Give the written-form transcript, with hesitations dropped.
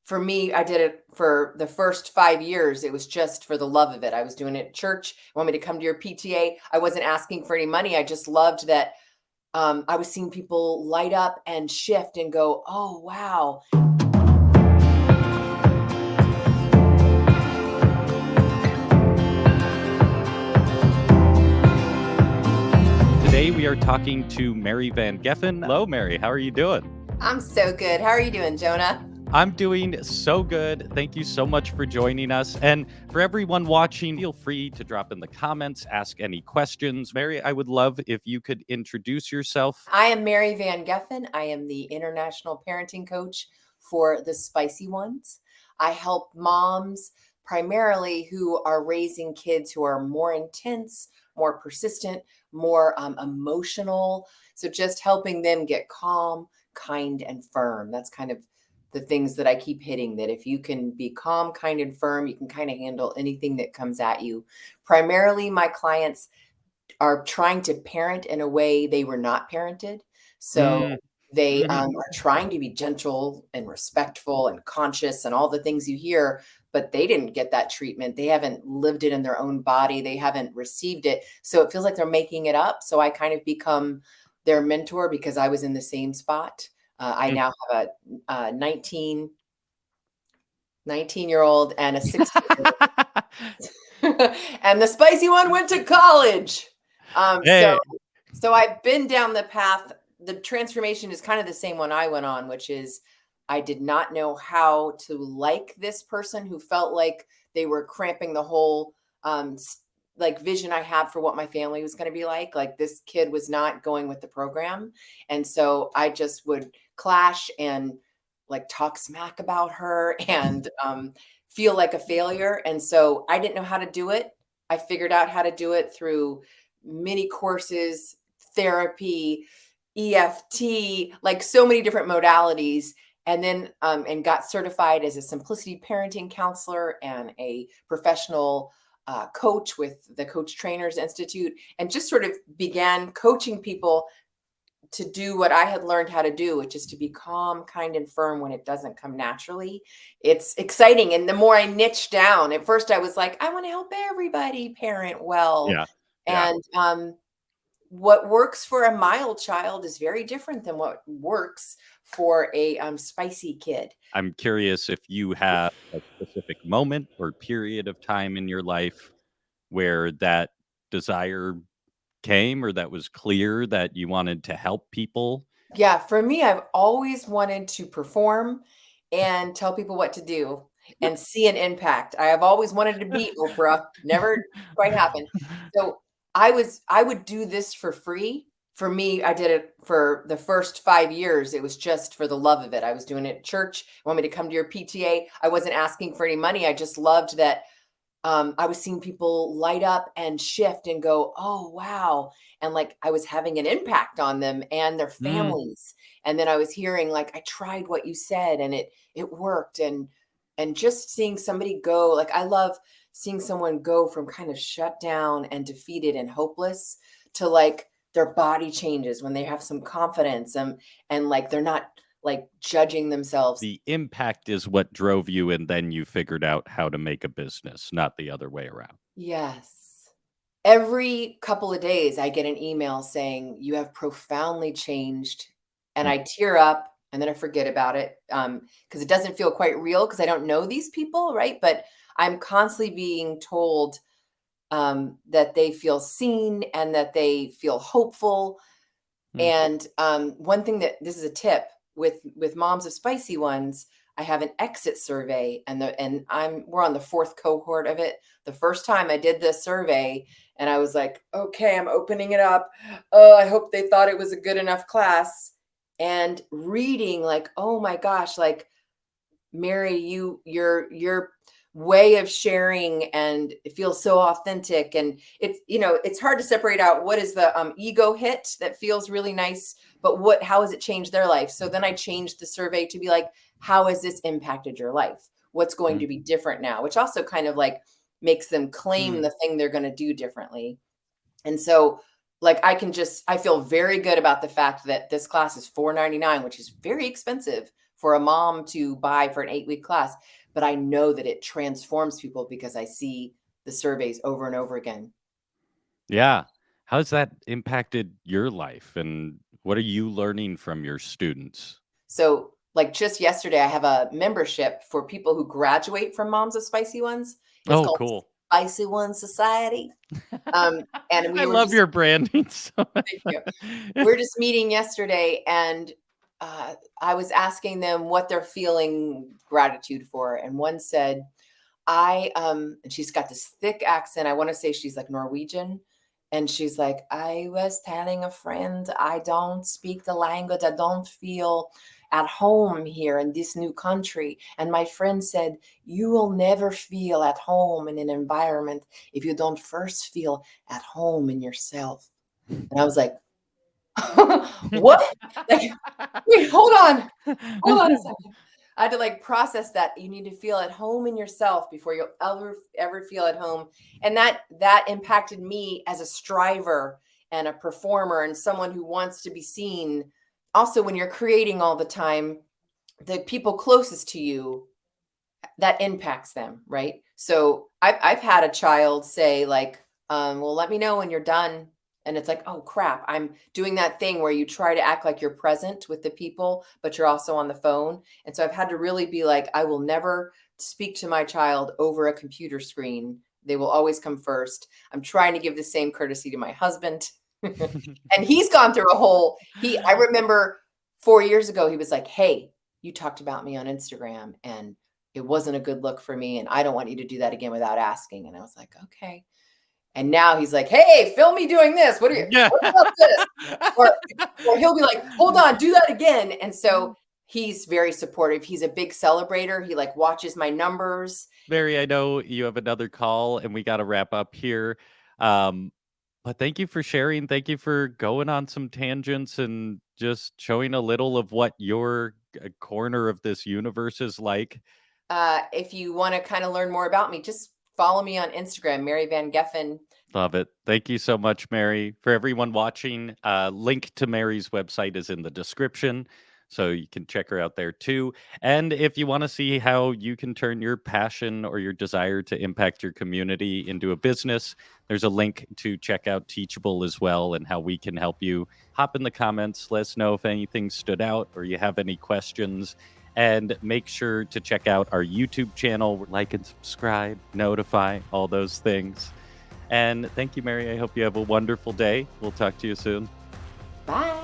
for me, I did it for the first 5 years. It was just for the love of it. I was doing it at church. You want me to come to your PTA? I wasn't asking for any money. I just loved that I was seeing people light up and shift and go, oh, wow. Today we are talking to Mary Van Geffen. Hello, Mary. How are you doing? I'm so good. How are you doing, Jonah? I'm doing so good. Thank you so much for joining us. And for everyone watching, feel free to drop in the comments, ask any questions. Mary, I would love if you could introduce yourself. I am Mary Van Geffen. I am the international parenting coach for the Spicy Ones. I help moms primarily who are raising kids who are more intense, more persistent, more emotional. So just helping them get calm, kind, and firm. That's kind of the things that I keep hitting, that if you can be calm, kind, and firm, you can kind of handle anything that comes at you. Primarily, my clients are trying to parent in a way they were not parented. So they are trying to be gentle and respectful and conscious and all the things you hear, but they didn't get that treatment. They haven't lived it in their own body. They haven't received it. So it feels like they're making it up. So I kind of become their mentor because I was in the same spot. I now have a 19-year-old and a 16-year-old. And the spicy one went to college. Hey. So I've been down the path. The transformation is kind of the same one I went on, which is I did not know how to like this person who felt like they were cramping the whole like vision I had for what my family was going to be like. Like this kid was not going with the program. And so I just would clash and like talk smack about her and feel like a failure. And so I didn't know how to do it. I figured out how to do it through mini courses, therapy, EFT, like so many different modalities. And then and got certified as a simplicity parenting counselor and a professional coach with the Coach Trainers Institute, and just sort of began coaching people to do what I had learned how to do, which is to be calm, kind, and firm when it doesn't come naturally. It's exciting. And the more I niche down, at first I was like, I want to help everybody parent well. Yeah. And what works for a mild child is very different than what works for a spicy kid. I'm curious if you have a specific moment or period of time in your life where that desire came or that was clear that you wanted to help people. Yeah, for me, I've always wanted to perform and tell people what to do and see an impact. I have always wanted to beat Oprah, never quite happened. So I would do this for free. For me, I did it for the first 5 years. It was just for the love of it. I was doing it at church. You want me to come to your PTA? I wasn't asking for any money. I just loved that I was seeing people light up and shift and go, oh, wow. And like I was having an impact on them and their families. And then I was hearing like, I tried what you said and it worked. And just seeing somebody go, like I love seeing someone go from kind of shut down and defeated and hopeless to like their body changes when they have some confidence and like they're not like judging themselves. The impact is what drove you, and then you figured out how to make a business, not the other way around. Yes. Every couple of days, I get an email saying, you have profoundly changed. And I tear up and then I forget about it because it doesn't feel quite real because I don't know these people, right? But I'm constantly being told that they feel seen and that they feel hopeful. And one thing that this is a tip with moms of spicy ones, I have an exit survey and we're on the 4th cohort of it. The first time I did this survey and I was like, okay, I'm opening it up. Oh, I hope they thought it was a good enough class. And reading like, oh my gosh, like Mary, your way of sharing and it feels so authentic. And it's, it's hard to separate out what is the ego hit that feels really nice, but how has it changed their life? So then I changed the survey to be like, how has this impacted your life? What's going to be different now? Which also kind of like makes them claim the thing they're going to do differently. And so like I feel very good about the fact that this class is $4.99, which is very expensive for a mom to buy for an 8-week class, but I know that it transforms people because I see the surveys over and over again. Yeah. How's that impacted your life, and what are you learning from your students? So, like just yesterday, I have a membership for people who graduate from Moms of Spicy Ones. It's Oh, called cool. Spicy One Society. And I we were love just your branding so thank you. much. We're just meeting yesterday, and I was asking them what they're feeling gratitude for, and one said, and she's got this thick accent. I want to say she's like Norwegian. And she's like, I was telling a friend, I don't speak the language. I don't feel at home here in this new country. And my friend said, you will never feel at home in an environment if you don't first feel at home in yourself. And I was like, what? Like, wait, hold on a second. I had to like process that. You need to feel at home in yourself before you'll ever feel at home. And that impacted me as a striver and a performer and someone who wants to be seen. Also, when you're creating all the time, the people closest to you, that impacts them, right? So I've had a child say like, well, let me know when you're done. And it's like, oh crap, I'm doing that thing where you try to act like you're present with the people, but you're also on the phone. And so I've had to really be like, I will never speak to my child over a computer screen. They will always come first. I'm trying to give the same courtesy to my husband. And he's gone through I remember 4 years ago, he was like, hey, you talked about me on Instagram and it wasn't a good look for me. And I don't want you to do that again without asking. And I was like, okay. And now he's like, hey, film me doing this. Yeah. What about this? Or, or he'll be like, hold on, do that again. And so he's very supportive. He's a big celebrator. He like watches my numbers. Mary, I know you have another call and we got to wrap up here. Um, but thank you for sharing. Thank you for going on some tangents and just showing a little of what your corner of this universe is like. If you want to kind of learn more about me, just follow me on Instagram, Mary Van Geffen. Love it. Thank you so much, Mary. For everyone watching, link to Mary's website is in the description. So you can check her out there too. And if you want to see how you can turn your passion or your desire to impact your community into a business, there's a link to check out Teachable as well and how we can help you. Hop in the comments. Let us know if anything stood out or you have any questions. And make sure to check out our YouTube channel, like and subscribe, notify, all those things. And thank you, Mary. I hope you have a wonderful day. We'll talk to you soon. Bye.